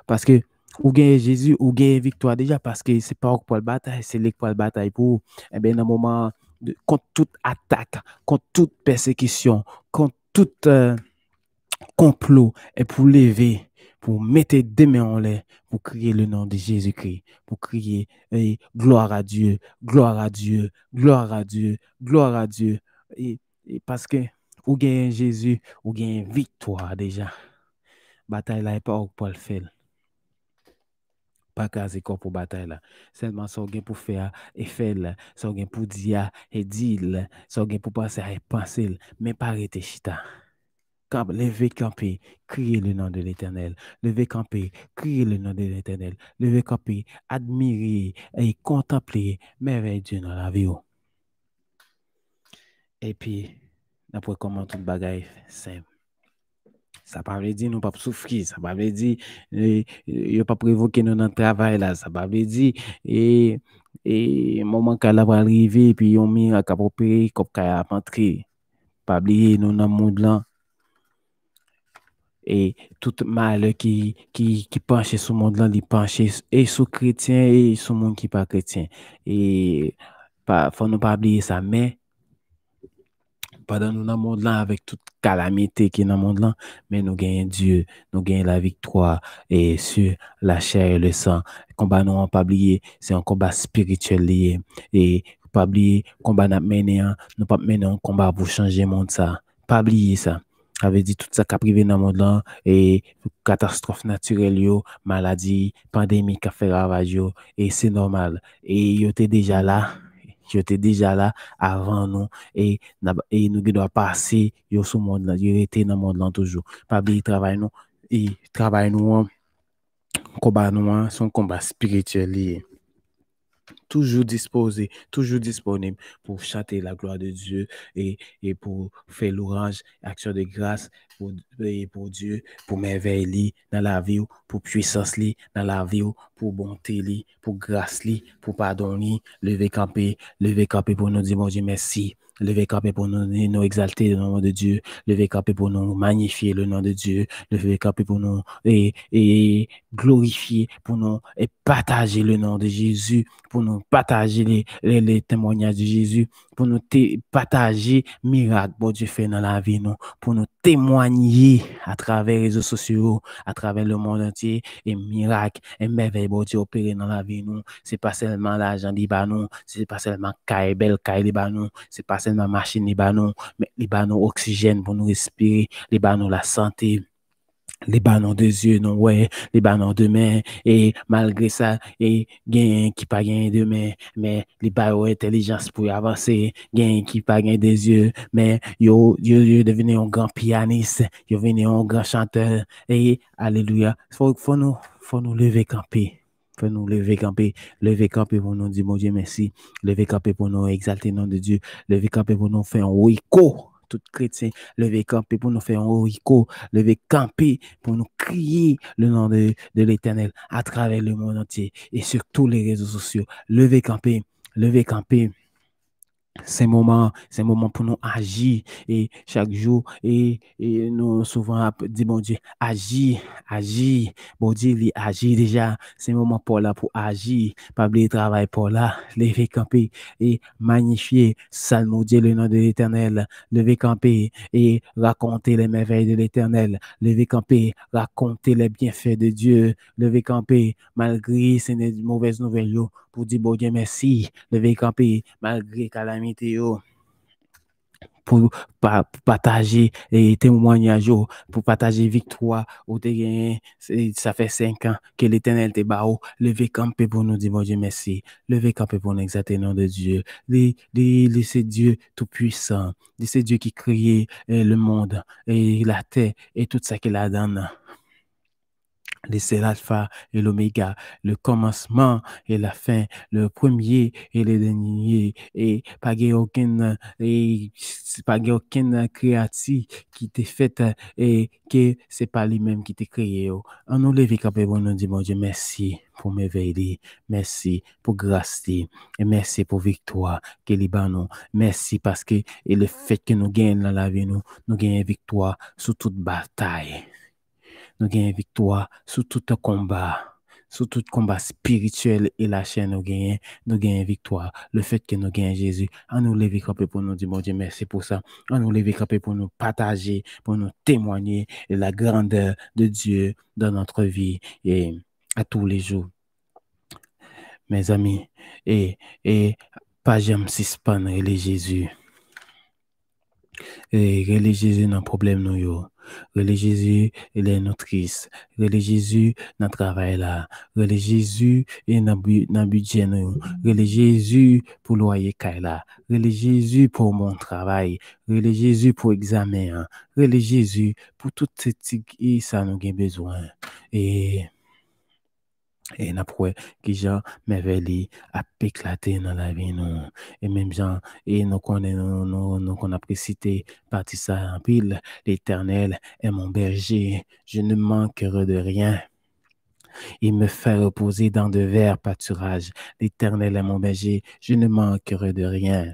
parce que ou gagne Jésus ou gagne victoire déjà parce que c'est pas pour le bataille, c'est pour le bataille pour eh bien dans le moment contre toute attaque, contre toute persécution, contre tout complot et pour lever, pour mettre des mains en l'air, pour crier le nom de Jésus-Christ, pour crier gloire à Dieu, gloire à Dieu, gloire à Dieu, gloire à Dieu. Et parce que ou gagne Jésus, ou gagne victoire déjà. Bataille là, pas pour le faire. Pas caser corps pour bataille là. Seulement ça gagne pour faire et faire, ça gagne pour dire et dire, ça gagne pour passer et penser, mais pas arrêter chita. Levez camper, criez le nom de l'Éternel. Levez camper, criez le nom de l'Éternel. Levez camper, admirer et contempler merveille Dieu dans la vie. Et puis, après comment tout bagaille simple. Ça ne veut pas dire nous pas souffrir, ça ne veut pas dire ne pas provoquer nous dans le travail là, ça ne veut pas dire et moment qu'elle va arriver puis on met à opérer comme qu'à rentrer. Pas oublier nous dans le monde là. Et tout mal qui penche sur le monde là, il penche et sur chrétien et sur le monde qui pas chrétien. Et faut ne pas oublier ça, mais pendant nous dans le monde là, avec toute calamité qui est dans le monde là, mais nous gagnons Dieu, nous gagnons la victoire et sur la chair et le sang. Combat nous pas oublier, c'est un combat spirituel lié. Et pas oublier combat nous mener, nous pas mener un combat pour changer le monde ça. Pas oublier ça. Avait dit tout ça qui a privé dans le monde là et catastrophe naturelle maladie, pandémie qui a fait ravage et c'est normal et il était déjà là avant nous et nous devons passer sur le monde là, il était dans le monde là toujours. Pas oublier travail nous combat nous son combat spirituel lié. Toujours disposé, toujours disponible pour chanter la gloire de Dieu et pour faire l'orange, action de grâce pour Dieu, pour merveille dans la vie, pour puissance dans la vie, pour bonté pour grâce pour pardon lever camper pour nous dire mon Dieu merci. Lever camper pour nous exalter le nom de Dieu. Lever camper pour nous magnifier le nom de Dieu. Lever camper pour nous et glorifier, pour nous et partager le nom de Jésus, pour nous partager les témoignages de Jésus, pour nous partager miracle, bon Dieu fait dans la vie, nous, pour nous témoigner à travers les réseaux sociaux, à travers le monde entier, et miracle, et merveille, bon Dieu opérer dans la vie, nous. C'est pas seulement l'argent Libanon, c'est pas seulement caille, belle caille Libanon, c'est pas seulement machine Libanon, mais Libanon oxygène pour nous respirer, Libanon la santé, les ballons de yeux, non, ouais, les ballons de main, et malgré ça, et gain qui pas gain de main, mais les ballons intelligence pour avancer, gain qui pas gain des yeux, mais yo devenu un grand pianiste, yo devenu un grand chanteur, et alléluia, faut nous lever camper. Faut nous lever camper pour nous dire, mon Dieu, merci. Lever camper pour nous exalter le nom de Dieu. Lever camper pour nous faire un oiko. Tout chrétien, lever camper pour nous faire un oiko. Lever camper pour nous crier le nom de l'Éternel à travers le monde entier et sur tous les réseaux sociaux. Lever camper. C'est un moment pour nous agir et chaque jour et nous souvent dit bon Dieu agir bon Dieu il agit déjà c'est un moment pour là pour agir pas oublier travail pour là lever camper et magnifier psalmodier le nom de l'Éternel lever camper et raconter les merveilles de l'Éternel lever camper raconter les bienfaits de Dieu lever camper malgré ces mauvaises nouvelles pour dire bon Dieu merci lever camper malgré calamité pour partager et témoignages pour partager victoire ou ça fait 5 ans que l'Éternel te bao lever camper pour nous dire bon Dieu merci lever camper pour nous exalter le nom de Dieu c'est Dieu tout puissant c'est Dieu qui crée le monde et la terre et tout ça qu'il a donné. C'est l'alpha et l'oméga, le commencement et la fin, le premier et le dernier, et pas aucune créature qui t'est faite et que c'est pas lui-même qui t'a créé. On nous lève capable pour nous dire mon Dieu merci pour merveille, merci pour grâce et merci pour victoire que Libanon. Merci parce que et le fait que nous gagnons dans la vie nous gagnons victoire sur toute bataille. Nous gagnons victoire sur tout combat spirituel et la chaîne nous gagnons victoire. Le fait que nous gagnons Jésus, on nous lève camper pour nous dire, mon Dieu, merci pour ça. On nous lève camper pour nous partager, pour nous témoigner de la grandeur de Dieu dans notre vie et à tous les jours. Mes amis, et pas jamais suspendre les Jésus. Et relais Jésus dans problème nous yo. Relais Jésus il est notre Christ. Relais Jésus dans travail là. Relais Jésus et dans budget nous. Relais Jésus pour loyer kay là. Relais Jésus pour mon travail. Relais Jésus pour examen. Relais Jésus pour tout ce qui ça nous gain besoin. Et n'après qui genre merveille a éclaté dans la vie nous et même gens et nous connaissons nous qu'on apprécie partie ça en pile l'Éternel est mon berger je ne manquerai de rien il me fait reposer dans de verts pâturages l'Éternel est mon berger je ne manquerai de rien.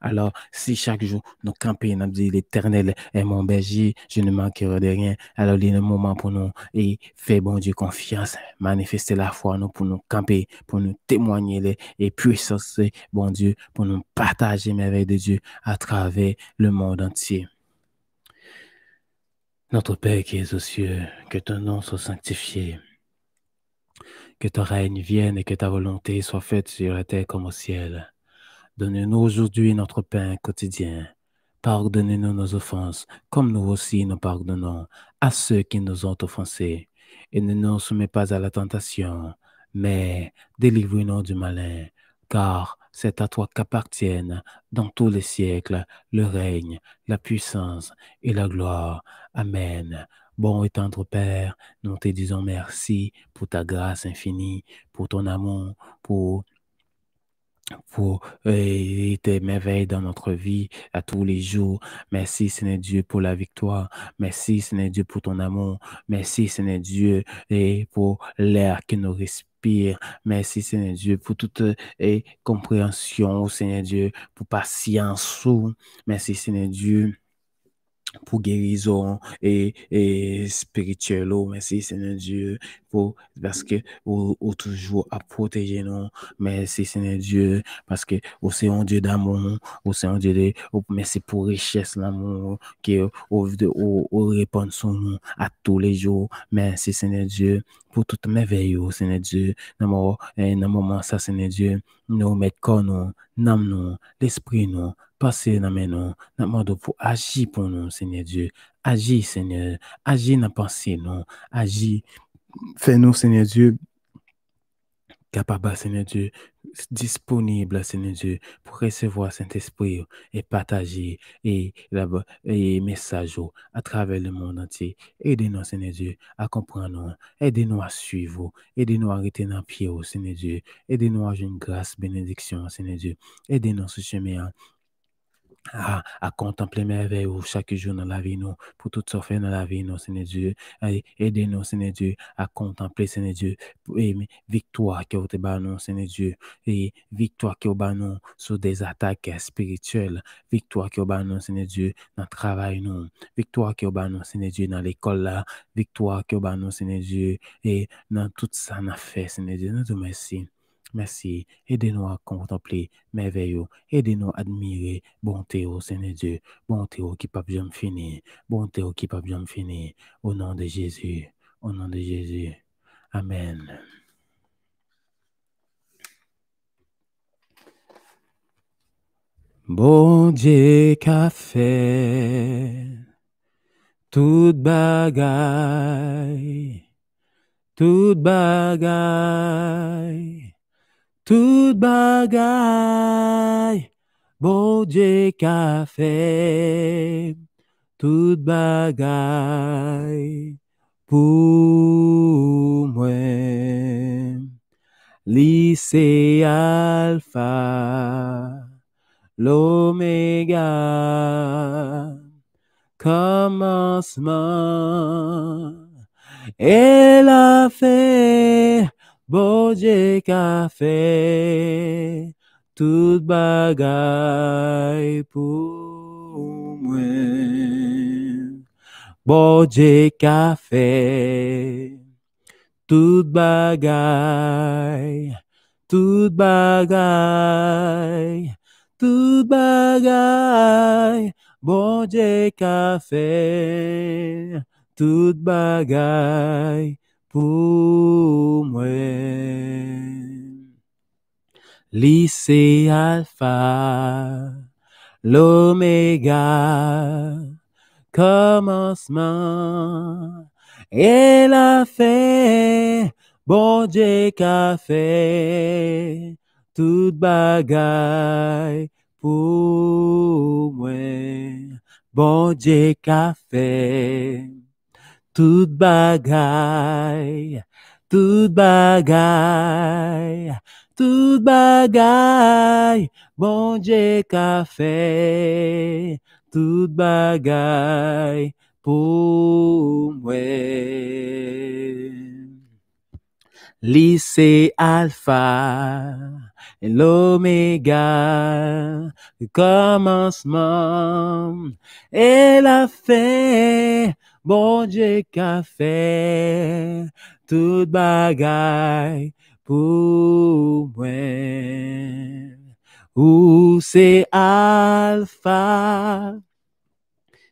Alors, si chaque jour, nous campons, nous disons, l'Éternel est mon berger, je ne manquerai de rien. Alors, il y a un moment pour nous et faire, bon Dieu, confiance, manifester la foi, nous, pour nous camper, pour nous témoigner les puissances, bon Dieu, pour nous partager les merveilles de Dieu à travers le monde entier. Notre Père qui es aux cieux, que ton nom soit sanctifié, que ton règne vienne et que ta volonté soit faite sur la terre comme au ciel. Donne-nous aujourd'hui notre pain quotidien. Pardonnez-nous nos offenses, comme nous aussi nous pardonnons à ceux qui nous ont offensés. Et ne nous soumets pas à la tentation, mais délivre-nous du malin, car c'est à toi qu'appartiennent dans tous les siècles le règne, la puissance et la gloire. Amen. Bon et tendre Père, nous te disons merci pour ta grâce infinie, pour ton amour, pour tes merveilles dans notre vie à tous les jours. Merci Seigneur Dieu pour la victoire. Merci Seigneur Dieu pour ton amour. Merci Seigneur Dieu et pour l'air que nous respirons Saint-Esprit. Merci, Seigneur Dieu, pour toute compréhension, Seigneur Dieu, pour patience. Merci, Seigneur Dieu, pour guérison et spirituelle. Merci, Seigneur Dieu, parce que vous toujours à protéger nous. Merci, Seigneur Dieu, parce que vous c'est un Dieu d'amour, vous c'est un Dieu de, merci pour richesse l'amour qui vous répond sur nous à tous les jours. Merci, Seigneur Dieu, pour toute merveille, Seigneur Dieu. Dans le moment ça, Seigneur Dieu, nous mettons corps nous, nous, l'esprit nous, passer dans mes noms, nous pour agir pour nous, Seigneur Dieu. Agis, Seigneur. Agis dans la pensée, non. Agis. Fais-nous, Seigneur Dieu, capable, Seigneur Dieu, disponible, Seigneur Dieu, pour recevoir Saint-Esprit et partager et message à travers le monde entier. Aidez-nous, Seigneur Dieu, à comprendre, aidez-nous à suivre, aidez-nous à arrêter dans le pied, Seigneur Dieu, aidez-nous à avoir une grâce, bénédiction, Seigneur Dieu, aidez-nous ce chemin à contempler merveille chaque jour dans la vie, nous, pour tout ce fait dans la vie, nous, Seigneur Dieu. Aidez-nous, Seigneur Dieu, à contempler, Seigneur Dieu, et victoire qui est au bas, nous, Seigneur Dieu, et victoire qui est au bas, nous, sur des attaques spirituelles, victoire qui est au bas, nous, Seigneur Dieu, dans le travail, nous, victoire qui est au bas, nous, Seigneur Dieu, dans l'école, là, victoire qui est au bas, nous, Seigneur Dieu, et dans tout ça, on a fait, Seigneur Dieu, nous te remercions. Merci. Aidez-nous à contempler merveilleux. Aidez-nous à admirer bonté au Seigneur Dieu. Bonté qui pas bien finir. Bonté qui pas bien finir. Au nom de Jésus. Au nom de Jésus. Amen. Bon Dieu qu'a fait toute bagaille. Toute bagaille. Toute bagaille, bon Dieu qu'a fait, toute bagaille pour moi. Lycée Alpha, l'Oméga, commencement, elle a fait. Bon Dieu qu'a fait toute bagaille pour moi. Bon Dieu qu'a fait toute bagaille, toute bagaille, toute bagaille. Bon Dieu qu'a fait toute bagaille pour moi. Lycée Alpha, l'Oméga, commencement, elle a fait, bon Dieu qu'a fait, toute bagaille pour moi. Bon Dieu qu'a fait, toute bagaille, toute bagaille, toute bagaille, bon Dieu qu'a fait, toute bagaille pour moi. Lycée Alpha et l'Oméga, le commencement et la fin. Bon Dieu qu'a fait toute bagaille pour moi. Où c'est Alpha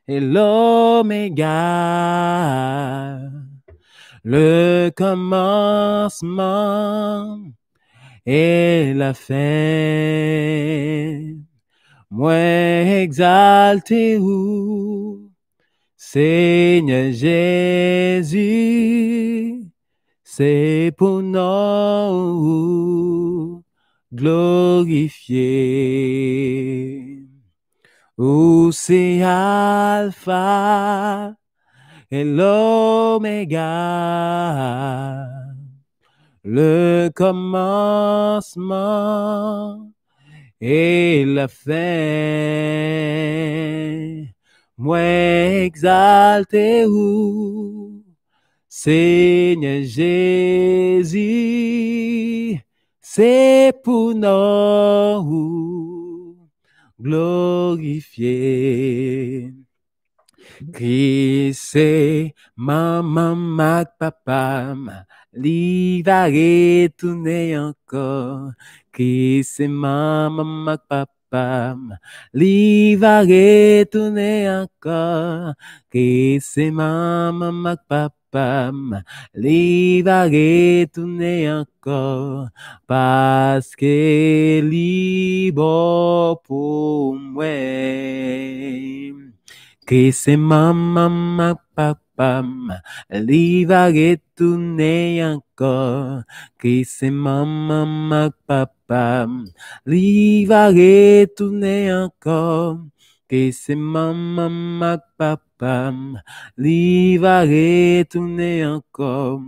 et l'Oméga, le commencement et la fin. Moi exalté ou Seigneur Jésus, c'est pour nous glorifier. Où c'est Alpha et l'Oméga, le commencement et la fin. Moi exalté ou Seigneur Jésus, c'est pour nous glorifier. Christ c'est maman, ma papa, li va retourner encore. Christ c'est maman, ma papa, li va retourner encore. Christ c'est maman, ma papa, li va retourner encore. Parce que li bon pour moi. Que c'est maman, papa, li va retourner encore. Que c'est maman, papa, li va retourner encore. Que c'est maman, papa, li va retourner encore.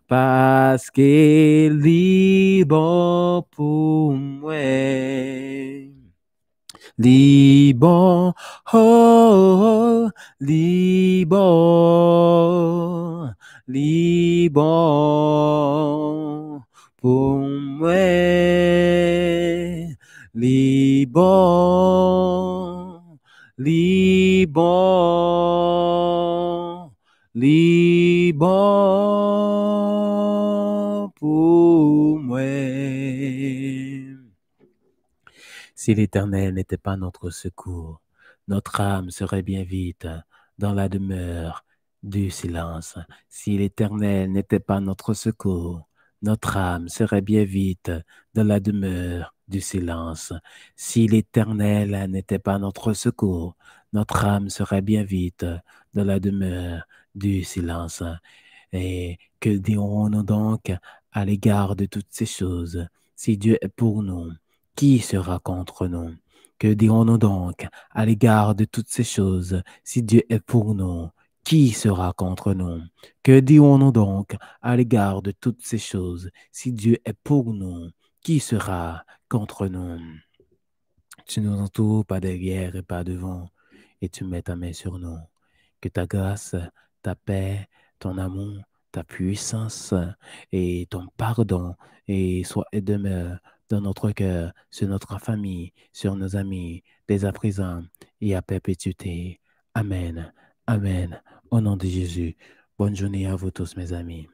Parce que li bon pour moi. Li bon, oh, li bon, li bon pour moi. Li bon, li bon, li bon pour moi. Si l'Éternel n'était pas notre secours, notre âme serait bien vite dans la demeure du silence. Si l'Éternel n'était pas notre secours, notre âme serait bien vite dans la demeure du silence. Si l'Éternel n'était pas notre secours, notre âme serait bien vite dans la demeure du silence. Et que dirons-nous donc à l'égard de toutes ces choses? Si Dieu est pour nous, qui sera contre nous? Que dirons-nous donc à l'égard de toutes ces choses? Si Dieu est pour nous, qui sera contre nous? Que dirons-nous donc à l'égard de toutes ces choses? Si Dieu est pour nous, qui sera contre nous? Tu nous entoures pas derrière et pas devant, et tu mets ta main sur nous. Que ta grâce, ta paix, ton amour, ta puissance et ton pardon soient et demeurent dans notre cœur, sur notre famille, sur nos amis, dès à présent et à perpétuité. Amen. Amen. Au nom de Jésus. Bonne journée à vous tous, mes amis.